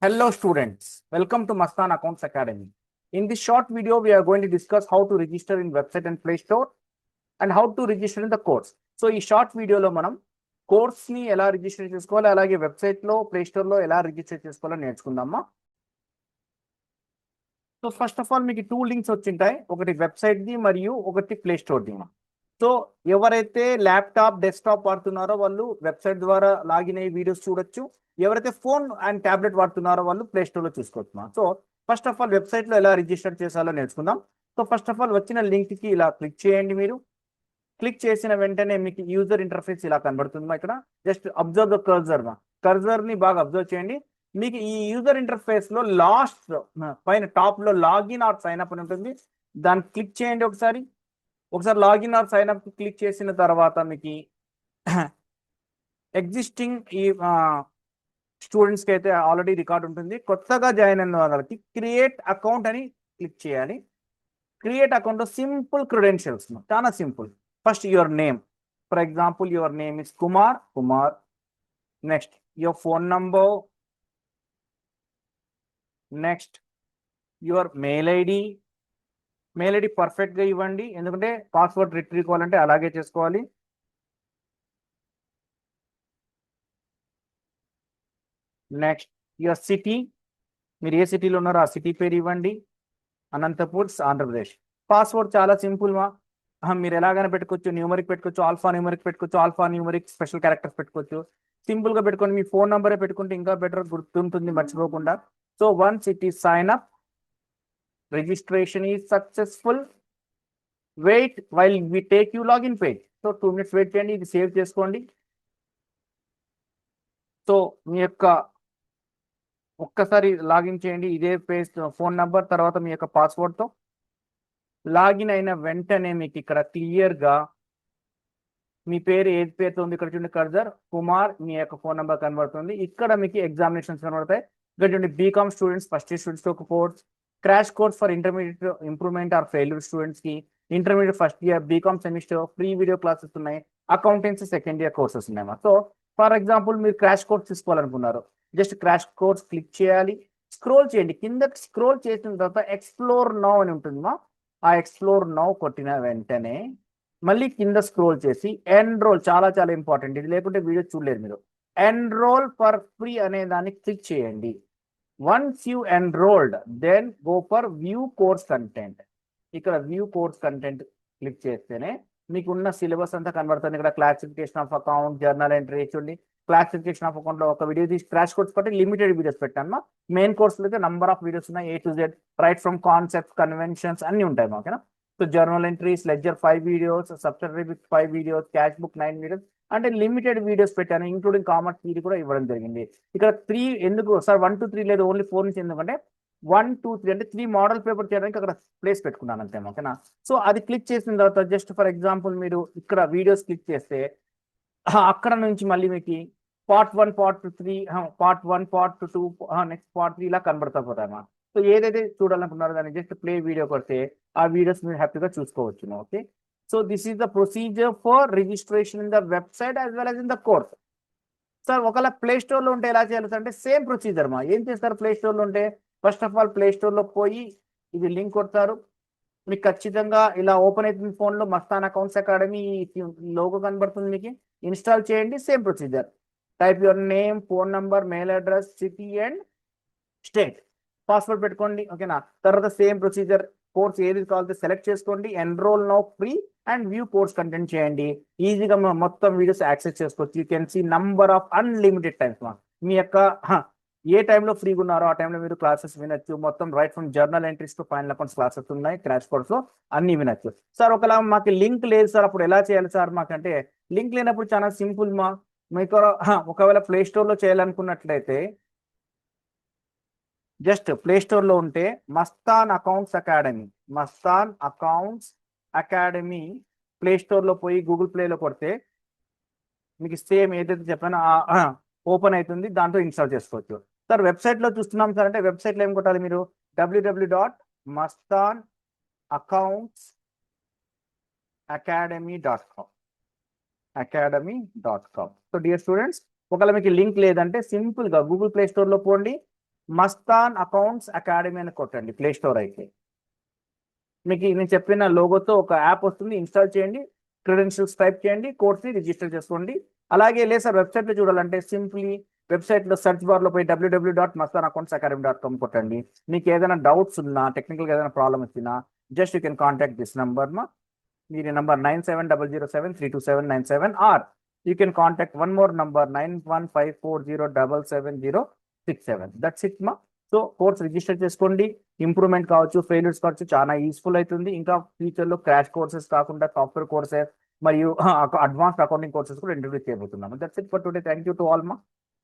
Hello students, welcome to Mastan Accounts Academy. In this short video, we are going to discuss how to register in website and Play Store and how to register in the course. So ఈ short వీడియోలో మనం course ని ఎలా register చేసుకోవాలి, అలాగే website లో play store లో ఎలా రిజిస్టర్ చేసుకోవాలో నేర్చుకుందామా. సో ఫస్ట్ ఆఫ్ ఆల్ మీకు టూ లింక్స్ వచ్చింటాయి, ఒకటి వెబ్సైట్ ది మరియు ఒకటి ప్లే స్టోర్ ది. సో ఎవరైతే ల్యాప్టాప్ డెస్క్టాప్ వాడుతున్నారో వాళ్ళు వెబ్సైట్ ద్వారా లాగిన్ అయ్యి వీడియోస్ చూడొచ్చు, ఎవరైతే ఫోన్ అండ్ ట్యాబ్లెట్ వాడుతున్నారో వాళ్ళు ప్లే స్టోర్ లో చూసుకోవచ్చు. So first of all website లో ఎలా రిజిస్టర్ చేసాలో నేర్చుకుందాం. సో ఫస్ట్ ఆఫ్ ఆల్ వచ్చిన లింక్ కి ఇలా క్లిక్ చేయండి. మీరు క్లిక్ చేసిన వెంటనే మీకు యూజర్ ఇంటర్ఫేస్ ఇలా కనబడుతుంది. ఇక్కడ జస్ట్ అబ్జర్వ్ ద కర్జర్ ని బాగా అబ్జర్వ్ చేయండి. మీకు ఈ యూజర్ ఇంటర్ఫేస్ లో లాస్ట్ పైన టాప్ లో లాగిన్ ఆర్ సైన్ అప్ అని ఉంటుంది, దాన్ని క్లిక్ చేయండి. ఒకసారి login or sign up click చేసిన తర్వాత మీకు ఎగ్జిస్టింగ్ ఈ స్టూడెంట్స్ కి అయితే ఆల్రెడీ రికార్డ్ ఉంటుంది. కొత్తగా జాయిన్ అయిన వాళ్ళకి క్రియేట్ అకౌంట్ అని క్లిక్ చేయాలి. క్రియేట్ అకౌంట్ లో సింపుల్ క్రెడెన్షియల్స్, చాలా simple. First your name, for example your name is Kumar. Next your phone number, next your mail ID perfect గా ఇవ్వండి, ఎందుకంటే పాస్వర్డ్ రిట్రీవ్ కావాలంటే అలాగే చేసుకోవాలి. నెక్స్ట్ యువర్ సిటీ, మీరు ఏ సిటీలో ఉన్నారో ఆ సిటీ పేరు ఇవ్వండి. అనంతపూర్, ఆంధ్రప్రదేశ్. పాస్వర్డ్ చాలా సింపుల్ మీరు ఎలాగైనా పెట్టుకోవచ్చు, న్యూమరిక్ పెట్టుకోవచ్చు, ఆల్ఫా న్యూమరిక్ స్పెషల్ క్యారెక్టర్స్ పెట్టుకోవచ్చు. సింపుల్ గా పెట్టుకోండి, మీ ఫోన్ నంబరే పెట్టుకుంటే ఇంకా బెటర్, గుర్తుంటుంది మర్చిపోకుండా. So once it is sign up, registration is successful. Wait while we take you login page. So 2 minutes wait చేయండి, ఇది సేవ్ చేసుకోండి. సో మీ యొక్క ఒక్కసారి లాగిన్ చేయండి, ఇదే పేజ్ ఫోన్ నంబర్ తర్వాత మీ యొక్క పాస్వర్డ్ తో లాగిన్ అయిన వెంటనే మీకు ఇక్కడ క్లియర్ గా మీ పేరు ఏది పేరుతో ఉంది ఇక్కడ చూడండి, కర్జర్ కుమార్, మీ యొక్క ఫోన్ నెంబర్ కనబడుతుంది. ఇక్కడ మీకు ఎగ్జామినేషన్స్ కనబడతాయి. ఇక్కడ చూడండి BCom students, first year students ఒక course, crash course for intermediate improvement or failure students కి, intermediate first year, BCom semester, free video classes ఉన్నాయి, అకౌంటెన్సీ సెకండ్ ఇయర్ కోర్సెస్ ఉన్నాయి. సో ఫర్ ఎగ్జాంపుల్ మీరు క్రాష్ కోర్స్ తీసుకోవాలనుకున్నారు, just crash course click చేయాలి, scroll చేయండి. కింద scroll చేసిన తర్వాత ఎక్స్ప్లోర్ నౌ అని ఉంటుంది. ఆ ఎక్స్ప్లోర్ నౌ కొట్టిన వెంటనే మళ్ళీ కింద స్క్రోల్ చేసి ఎన్రోల్, చాలా చాలా ఇంపార్టెంట్, ఇది లేకుంటే వీడియో చూడలేరు మీరు. ఎన్రోల్ ఫర్ ఫ్రీ అనే దాన్ని క్లిక్ చేయండి. Once you enrolled then go for view course content. ఇక్కడ వ్యూ కోర్స్ కంటెంట్ క్లిక్ చేస్తేనే మీకు ఉన్న సిలబస్ అంతా కనబడుతుంది. ఇక్కడ classification of account, journal entry చూడండి. క్లాసిఫికేషన్ ఆఫ్ అకౌంట్ లో ఒక వీడియో తీసి క్రాష్ కోర్స్ పట్టి లిమిటెడ్ వీడియోస్ పెట్టాను. మెయిన్ కోర్స్ లో అయితే నంబర్ ఆఫ్ వీడియోస్ ఉన్నాయి, A to Z, right from concept, conventions అన్ని ఉంటాయి మాకేనా. So journal entries, ledger 5 videos, subsidiary book 5 videos, cash book 9 videos, అంటే లిమిటెడ్ వీడియోస్ పెట్టాను, ఇంక్లూడింగ్ కామర్స్ థియరీ కూడా ఇవ్వడం జరిగింది. ఇక్కడ 3 ఎందుకు సార్ 1 to 3 లేదు, ఓన్లీ 4 నుంచి, ఎందుకంటే 1 2 3 అంటే 3 మోడల్ పేపర్ చేయడానికి అక్కడ ప్లేస్ పెట్టుకున్నాను అంతే ఓకేనా. సో అది క్లిక్ చేసిన తర్వాత జస్ట్ ఫర్ ఎగ్జాంపుల్ మీరు ఇక్కడ వీడియోస్ క్లిక్ చేస్తే అక్కడ నుంచి మళ్ళీ మీకు part 1, part 3, part 1, part 2, next part 3 ఇలా కనబడతా పోతాయి. సో ఏదైతే చూడాలనుకున్నారో దాన్ని జస్ట్ ప్లే వీడియో కొడితే ఆ వీడియోస్ మీరు హ్యాపీగా చూసుకోవచ్చు. Okay, so this is the procedure for registration in the website as well as in the course. Sir ఒకవేళ ప్లే స్టోర్ లో ఉంటే ఎలా చేయాలి అంటే సేమ్ ప్రొసీజర్ ఏం చేస్తారు ప్లే స్టోర్ లో ఉంటే, first of all play store లో పోయి ఇది లింక్ కొడతారు, మీకు ఖచ్చితంగా ఇలా ఓపెన్ అవుతుంది ఫోన్ లో, మస్తాన్ అకౌంట్స్ అకాడమీ లోగో కనబడుతుంది, మీకు ఇన్స్టాల్ చేయండి. Same procedure, type your name, phone number, mail address, city and state, password పెట్టుకోండి ఓకేనా. తర్వాత సేమ్ ప్రొసీజర్, కోర్స్ ఏది కావాలంటే సెలెక్ట్ చేసుకోండి, enroll now free and view course content చేయండి. ఈజీగా మొత్తం వీడియోస్ యాక్సెస్ చేసుకోవచ్చు. You can see number of unlimited times. మీ యొక్క ఏ టైంలో ఫ్రీగా ఉన్నారో ఆ టైంలో మీరు క్లాసెస్ వినొచ్చు. మొత్తం right from journal entries to final accounts classes ఉన్నాయి, క్రాష్ కోర్స్ లో అన్ని వినొచ్చు. సార్ ఒకవేళ మాకు లింక్ లేదు సార్, అప్పుడు ఎలా చేయాలి సార్ మాకంటే, లింక్ లేనప్పుడు చాలా సింపుల్ మీకు ఒకవేళ ప్లే స్టోర్ లో చేయాలనుకున్నట్లయితే జస్ట్ ప్లే స్టోర్ లో ఉంటే Mastan accounts academy play store లో పోయి గూగుల్ ప్లే లో కొడితే మీకు సేమ్ ఏదైతే చెప్పానో ఓపెన్ అవుతుంది, దాంతో ఇన్స్టాల్ చేసుకోవచ్చు. సార్ వెబ్సైట్ లో చూస్తున్నాం సార్ అంటే వెబ్సైట్ లో ఏం కొట్టాలి మీరు, www.mastanacademy.com. సో డియర్ స్టూడెంట్స్, ఒకవేళ మీకు లింక్ లేదంటే సింపుల్ గా గూగుల్ ప్లే స్టోర్ లో పోండి, మస్తాన్ అకౌంట్స్ అకాడమీ అని కొట్టండి ప్లే స్టోర్ అయితే. మీకు నేను చెప్పిన లోగోతో ఒక యాప్ వస్తుంది, ఇన్స్టాల్ చేయండి, క్రెడెన్షియల్స్ టైప్ చేయండి, కోర్స్ని రిజిస్టర్ చేసుకోండి. అలాగే లేదు సార్ వెబ్సైట్లో చూడాలంటే సింప్లీ వెబ్సైట్లో సెర్చ్ బార్లో పోయి www.mastanaccountsacademy.com కొట్టండి. మీకు ఏదైనా డౌట్స్ ఉన్నా, టెక్నికల్గా ఏదైనా ప్రాబ్లమ్ వచ్చినా just you can contact this number మా. మీరు number 9700732797 or you can contact one more number 9154077067. That's it మా. సో కోర్స్ రిజిస్టర్ చేసుకోండి. ఇంప్రూవ్మెంట్ కావచ్చు, ఫెయిల్యూర్స్ కావచ్చు, చాలా యూస్ఫుల్ అవుతుంది. ఇంకా ఫ్యూచర్లో క్రాష్ కోర్సెస్ కాకుండా సాఫ్ట్వేర్ కోర్సెస్ మరియు అడ్వాన్స్డ్ అకౌంటింగ్ కోర్సెస్ కూడా ఇంట్రడ్యూస్ చేయబోతున్నాము. That's it for today. Thank you to all మా.